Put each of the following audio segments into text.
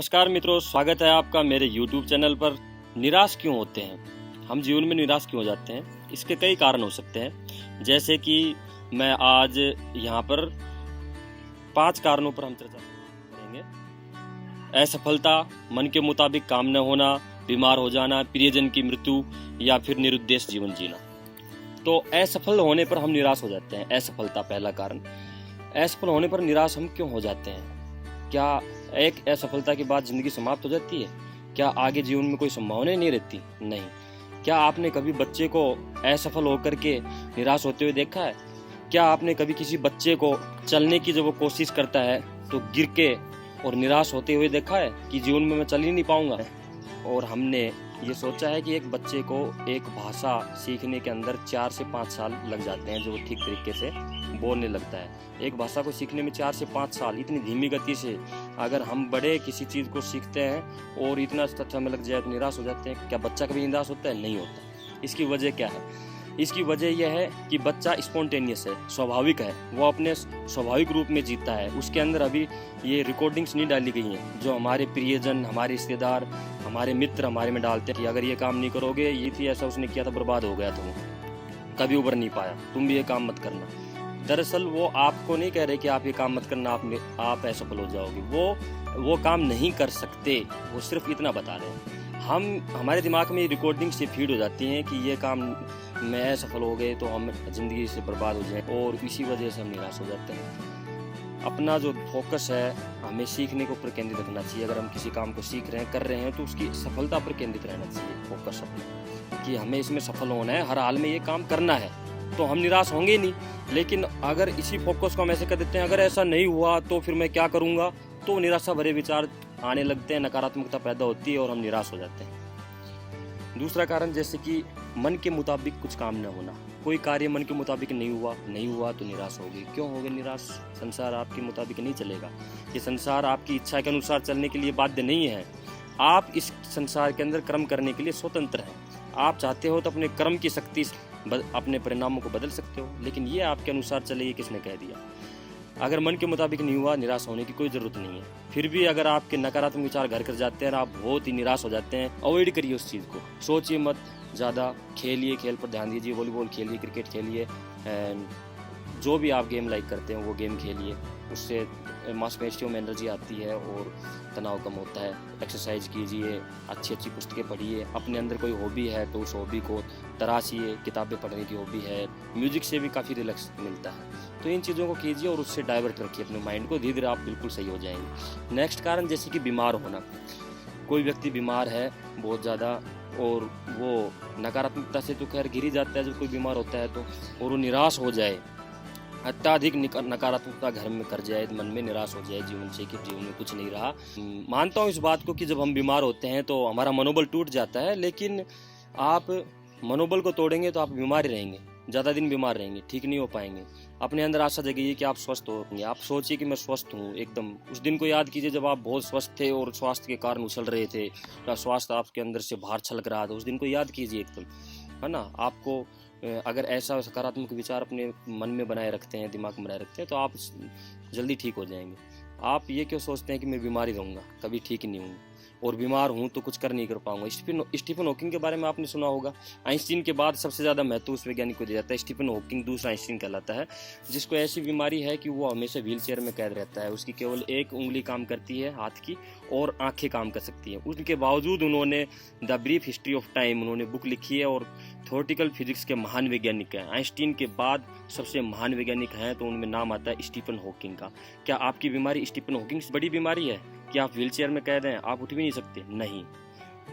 नमस्कार मित्रों, स्वागत है आपका मेरे YouTube चैनल पर। निराश क्यों होते हैं हम, जीवन में निराश क्यों हो जाते हैं? इसके कई कारण हो सकते हैं, जैसे कि मैं आज यहाँ पर 5 कारणों पर हम चर्चा करेंगे। असफलता, मन के मुताबिक काम न होना, बीमार हो जाना, प्रियजन की मृत्यु या फिर निरुद्देश्य जीवन जीना। तो असफल होने पर हम निराश हो जाते हैं। असफलता पहला कारण। असफल होने पर निराश हम क्यों हो जाते हैं? क्या एक असफलता के बाद जिंदगी समाप्त हो जाती है? क्या आगे जीवन में कोई संभावना नहीं रहती? नहीं। क्या आपने कभी बच्चे को असफल होकर के निराश होते हुए देखा है? क्या आपने कभी किसी बच्चे को चलने की जब वो कोशिश करता है तो गिर के और निराश होते हुए देखा है कि जीवन में मैं चल ही नहीं पाऊंगा? और हमने ये सोचा है कि एक बच्चे को एक भाषा सीखने के अंदर 4 से 5 साल लग जाते हैं, जो ठीक तरीके से बोलने लगता है। एक भाषा को सीखने में 4 से 5 साल, इतनी धीमी गति से अगर हम बड़े किसी चीज़ को सीखते हैं और इतना समय लग जाए तो निराश हो जाते हैं। क्या बच्चा कभी निराश होता है? नहीं होता। इसकी वजह क्या है? इसकी वजह यह है कि बच्चा स्पॉन्टेनियस है, स्वाभाविक है, वो अपने स्वाभाविक रूप में जीता है। उसके अंदर अभी ये रिकॉर्डिंग्स नहीं डाली गई हैं जो हमारे प्रियजन, हमारे रिश्तेदार, हमारे मित्र हमारे में डालते हैं कि अगर ये काम नहीं करोगे, ये थी ऐसा उसने किया था, बर्बाद हो गया, तो कभी उभर नहीं पाया, तुम भी ये काम मत करना। दरअसल वो आपको नहीं कह रहे कि आप ये काम मत करना, आप असफल हो जाओगे। वो काम नहीं कर सकते, वो सिर्फ इतना बता रहे हैं। हमारे दिमाग में रिकॉर्डिंग से फीड हो जाती हैं कि ये काम में असफल हो गए तो हम जिंदगी से बर्बाद हो जाएं, और इसी वजह से हम निराश हो जाते हैं। अपना जो फोकस है हमें सीखने के ऊपर केंद्रित रखना चाहिए। अगर हम किसी काम को सीख रहे हैं, कर रहे हैं, तो उसकी सफलता पर केंद्रित रहना चाहिए फोकस अपना, कि हमें इसमें सफल होना है, हर हाल में ये काम करना है, तो हम निराश होंगे नहीं। लेकिन अगर इसी फोकस को हम ऐसे कर देते हैं, अगर ऐसा नहीं हुआ तो फिर मैं क्या करूँगा, तो निराशा भरे विचार आने लगते हैं, नकारात्मकता पैदा होती है और हम निराश हो जाते हैं। दूसरा कारण, जैसे कि मन के मुताबिक कुछ काम न होना। कोई कार्य मन के मुताबिक नहीं हुआ तो निराश होगी। क्यों होगे निराश? संसार आपके मुताबिक नहीं चलेगा। ये संसार आपकी इच्छा के अनुसार चलने के लिए बाध्य नहीं है। आप इस संसार के अंदर कर्म करने के लिए स्वतंत्र हैं। आप चाहते हो तो अपने कर्म की शक्ति अपने परिणामों को बदल सकते हो, लेकिन ये आपके अनुसार चले, ये किसने कह दिया? अगर मन के मुताबिक नहीं हुआ, निराश होने की कोई ज़रूरत नहीं है। फिर भी अगर आपके नकारात्मक विचार घर कर जाते हैं और आप बहुत ही निराश हो जाते हैं, अवॉइड करिए उस चीज़ को, सोचिए मत ज़्यादा, खेलिए, खेल पर ध्यान दीजिए, वॉलीबॉल खेलिए, क्रिकेट खेलिए, जो भी आप गेम लाइक करते हैं वो गेम खेलिए। उससे मांसपेशियों में एनर्जी आती है और तनाव कम होता है। एक्सरसाइज कीजिए, अच्छी अच्छी पुस्तकें पढ़िए। अपने अंदर कोई हॉबी है तो उस हॉबी को तराशिए। किताबें पढ़ने की हॉबी है, म्यूजिक से भी काफ़ी रिलैक्स मिलता है। तो इन चीज़ों को कीजिए और उससे डाइवर्ट रखिए अपने माइंड को। धीरे धीरे आप बिल्कुल सही हो जाएंगे। नेक्स्ट कारण, जैसे कि बीमार होना। कोई व्यक्ति बीमार है बहुत ज़्यादा और वो नकारात्मकता से तो खैर गिर ही जाता है जब कोई बीमार होता है तो, और वो निराश हो जाए, अत्याधिक नकारात्मकता घर में कर जाए, मन में निराश हो जाए जीवन से कि जीवन में कुछ नहीं रहा। मानता हूँ इस बात को कि जब हम बीमार होते हैं तो हमारा मनोबल टूट जाता है, लेकिन आप मनोबल को तोड़ेंगे तो आप बीमार ही रहेंगे, ज़्यादा दिन बीमार रहेंगे, ठीक नहीं हो पाएंगे। अपने अंदर आशा जगाइए कि आप स्वस्थ होंगे। आप सोचिए कि मैं स्वस्थ हूँ एकदम। उस दिन को याद कीजिए जब आप बहुत स्वस्थ थे और स्वास्थ्य के कारण उछल रहे थे, या स्वास्थ्य आपके अंदर से बाहर छलक रहा था, उस दिन को याद कीजिए एकदम, है ना। आपको अगर ऐसा सकारात्मक विचार अपने मन में बनाए रखते हैं, दिमाग में बनाए रखते हैं, तो आप जल्दी ठीक हो जाएंगे। आप ये क्यों सोचते हैं कि मैं बीमार ही रहूँगा, कभी ठीक ही नहीं हूँ, और बीमार हूँ तो कुछ कर नहीं कर पाऊंगा। स्टीफन हॉकिंग के बारे में आपने सुना होगा। आइंस्टीन के बाद सबसे ज़्यादा महत्व उस वैज्ञानिक को दिया जाता है। स्टीफन हॉकिंग दूसरा आइंस्टीन कहलाता है, जिसको ऐसी बीमारी है कि वो हमेशा व्हील चेयर में कैद रहता है। उसकी केवल एक उंगली काम करती है हाथ की, और आंखें काम कर सकती हैं। उनके बावजूद उन्होंने the brief history of time उन्होंने बुक लिखी है, और थ्योरेटिकल फिजिक्स के महान वैज्ञानिक हैं। आइंस्टीन के बाद सबसे महान वैज्ञानिक हैं तो उनमें नाम आता है स्टीफन हॉकिंग का। क्या आपकी बीमारी स्टीफन हॉकिंग से बड़ी बीमारी है? कि आप व्हील चेयर में कैद हैं, आप उठ भी नहीं सकते? नहीं।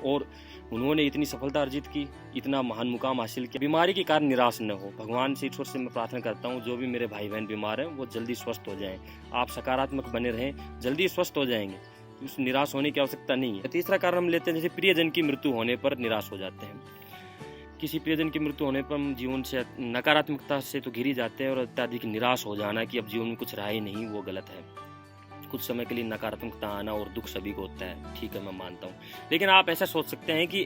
और उन्होंने इतनी सफलता अर्जित की, इतना महान मुकाम हासिल किया। बीमारी के कारण निराश न हो। भगवान से, ईश्वर से मैं प्रार्थना करता हूँ जो भी मेरे भाई बहन बीमार हैं वो जल्दी स्वस्थ हो जाएं। आप सकारात्मक बने रहें, जल्दी स्वस्थ हो जाएंगे। उस निराश होने की आवश्यकता नहीं है। तीसरा कारण हम लेते हैं, जैसे प्रियजन की मृत्यु होने पर निराश हो जाते हैं। किसी प्रियजन की मृत्यु होने पर हम जीवन से नकारात्मकता से तो घिर ही जाते हैं, और अत्यधिक निराश हो जाना कि अब जीवन में कुछ रहा ही नहीं, वो गलत है। कुछ समय के लिए नकारात्मकता आना और दुख सभी को होता है, ठीक है, मैं मानता हूँ। लेकिन आप ऐसा सोच सकते हैं कि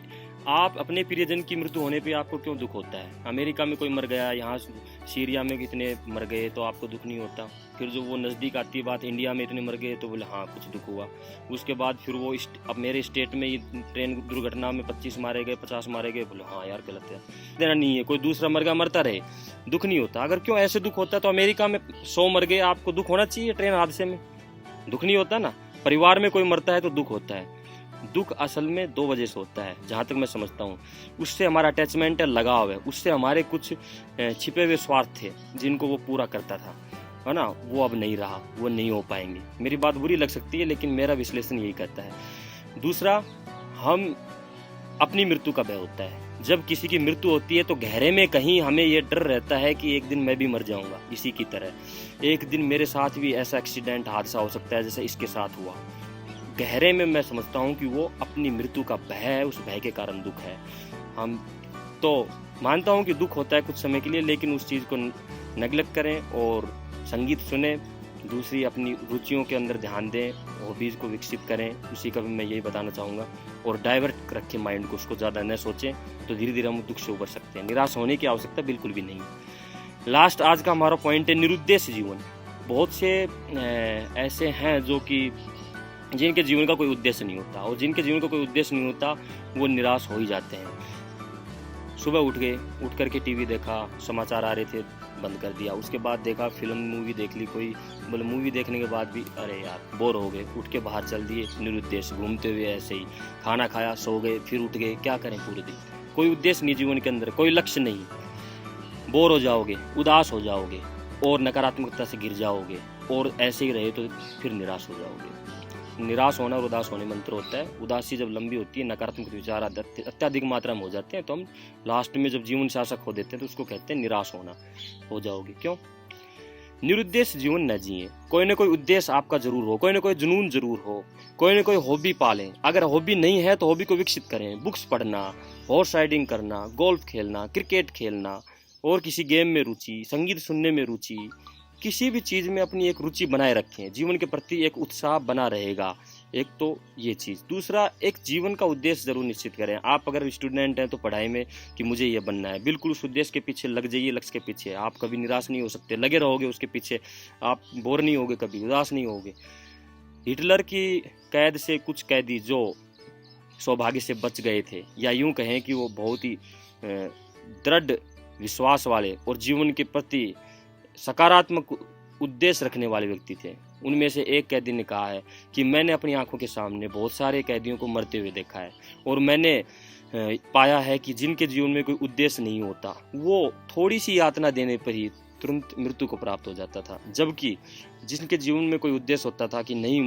आप अपने प्रियजन की मृत्यु होने पे आपको क्यों दुख होता है? अमेरिका में कोई मर गया, यहाँ सीरिया में कितने मर गए, तो आपको दुख नहीं होता? फिर जो वो नज़दीक आती है बात, इंडिया में इतने मर गए, तो बोले हाँ कुछ दुख हुआ। उसके बाद फिर वो अब मेरे स्टेट में ये ट्रेन दुर्घटना में 25 मारे गए, 50 मारे गए, बोले हाँ यार गलत है, देना नहीं है, कोई दूसरा मर गया मरता रहे, दुख नहीं होता। अगर क्यों ऐसे दुख होता है तो अमेरिका में 100 मर गए, आपको दुख होना चाहिए ट्रेन हादसे में? दुख नहीं होता ना। परिवार में कोई मरता है तो दुख होता है। दुख असल में 2 वजह से होता है, जहाँ तक मैं समझता हूँ। उससे हमारा अटैचमेंट है, लगाव है, उससे हमारे कुछ छिपे हुए स्वार्थ थे जिनको वो पूरा करता था, है ना, वो अब नहीं रहा, वो नहीं हो पाएंगे। मेरी बात बुरी लग सकती है लेकिन मेरा विश्लेषण यही कहता है। दूसरा, हम अपनी मृत्यु का भय होता है। जब किसी की मृत्यु होती है तो गहरे में कहीं हमें ये डर रहता है कि एक दिन मैं भी मर जाऊंगा इसी की तरह। एक दिन मेरे साथ भी ऐसा एक्सीडेंट, हादसा हो सकता है जैसे इसके साथ हुआ। गहरे में मैं समझता हूँ कि वो अपनी मृत्यु का भय है, उस भय के कारण दुख है। हम तो मानता हूँ कि दुख होता है कुछ समय के लिए, लेकिन उस चीज़ को नेगलेक्ट करें और संगीत सुने, दूसरी अपनी रुचियों के अंदर ध्यान दें, हॉबीज़ को विकसित करें। उसी का भी मैं यही बताना चाहूँगा। और डाइवर्ट रखें माइंड को, उसको ज़्यादा न सोचें, तो धीरे धीरे हम दुख से उबर सकते हैं। निराश होने की आवश्यकता बिल्कुल भी नहीं। लास्ट आज का हमारा पॉइंट है निरुद्देश्य जीवन। बहुत से ऐसे हैं जो कि जिनके जीवन का कोई उद्देश्य नहीं होता, और जिनके जीवन का कोई उद्देश्य नहीं होता वो निराश हो ही जाते हैं। सुबह उठ गए, उठ करके टीवी देखा, समाचार आ रहे थे, बंद कर दिया। उसके बाद देखा फिल्म मूवी देख ली कोई, बोले मूवी देखने के बाद भी अरे यार बोर हो गए, उठ के बाहर चल दिए, निरुद्देश्य घूमते हुए ऐसे ही। खाना खाया, सो गए, फिर उठ गए, क्या करें पूरे दिन? कोई उद्देश्य नहीं जीवन के अंदर, कोई लक्ष्य नहीं। बोर हो जाओगे, उदास हो जाओगे और नकारात्मकता से गिर जाओगे, और ऐसे ही रहे तो फिर निराश हो जाओगे। निराश होना और उदास होने में अंतर होता है। उदासी जब लंबी होती है, नकारात्मक विचार अत्यधिक मात्रा में हो जाते हैं, तो हम लास्ट में जब जीवन शासक हो देते हैं तो उसको कहते हैं निराश होना। हो जाओगे क्यों? निरुद्देश्य जीवन न जिए। कोई ना कोई उद्देश्य आपका जरूर हो, कोई ना कोई जुनून जरूर हो, कोई ना कोई हॉबी पालें। अगर हॉबी नहीं है तो हॉबी को विकसित करें। बुक्स पढ़ना, हॉर्स राइडिंग करना, गोल्फ खेलना, क्रिकेट खेलना, और किसी गेम में रुचि, संगीत सुनने में रुचि, किसी भी चीज़ में अपनी एक रुचि बनाए रखें। जीवन के प्रति एक उत्साह बना रहेगा। एक तो ये चीज़। दूसरा, एक जीवन का उद्देश्य जरूर निश्चित करें। आप अगर स्टूडेंट हैं तो पढ़ाई में कि मुझे ये बनना है, बिल्कुल उस उद्देश्य के पीछे लग जाइए, लक्ष्य के पीछे। आप कभी निराश नहीं हो सकते, लगे रहोगे उसके पीछे, आप बोर नहीं होगे, कभी उदास नहीं होगे। हिटलर की कैद से कुछ कैदी जो सौभाग्य से बच गए थे, या यूं कहें कि वो बहुत ही दृढ़ विश्वास वाले और जीवन के प्रति सकारात्मक उद्देश्य रखने वाले व्यक्ति थे। उनमें से एक कैदी ने कहा है कि मैंने अपनी आंखों के सामने बहुत सारे कैदियों को मरते हुए देखा है, और मैंने पाया है कि जिनके जीवन में कोई उद्देश्य नहीं होता वो थोड़ी सी यातना देने पर ही तुरंत मृत्यु को प्राप्त हो जाता था। जबकि जिनके जीवन में कोई उद्देश्य होता था कि नहीं,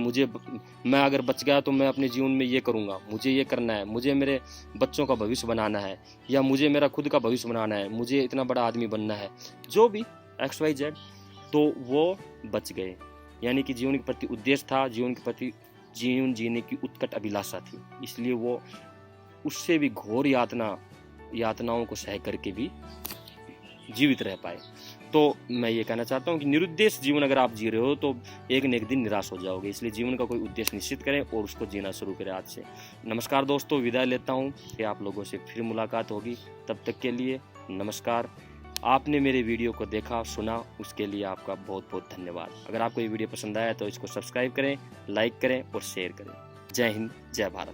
मैं अगर बच गया तो मैं अपने जीवन में ये करूँगा, मुझे ये करना है, मुझे मेरे बच्चों का भविष्य बनाना है, या मुझे मेरा खुद का भविष्य बनाना है, मुझे इतना बड़ा आदमी बनना है, जो भी XYZ, तो वो बच गए। यानी कि जीवन के प्रति उद्देश्य था, जीवन के प्रति जीवन जीने की उत्कट अभिलाषा थी, इसलिए वो उससे भी घोर यातनाओं को सह करके भी जीवित रह पाए। तो मैं ये कहना चाहता हूँ कि निरुद्देश्य जीवन अगर आप जी रहे हो तो एक न एक दिन निराश हो जाओगे। इसलिए जीवन का कोई उद्देश्य निश्चित करें और उसको जीना शुरू करें आज से। नमस्कार दोस्तों, विदाई लेता हूँ कि आप लोगों से फिर मुलाकात होगी। तब तक के लिए नमस्कार। आपने मेरे वीडियो को देखा, सुना, उसके लिए आपका बहुत बहुत धन्यवाद। अगर आपको ये वीडियो पसंद आया तो इसको सब्सक्राइब करें, लाइक करें और शेयर करें। जय हिंद, जय भारत।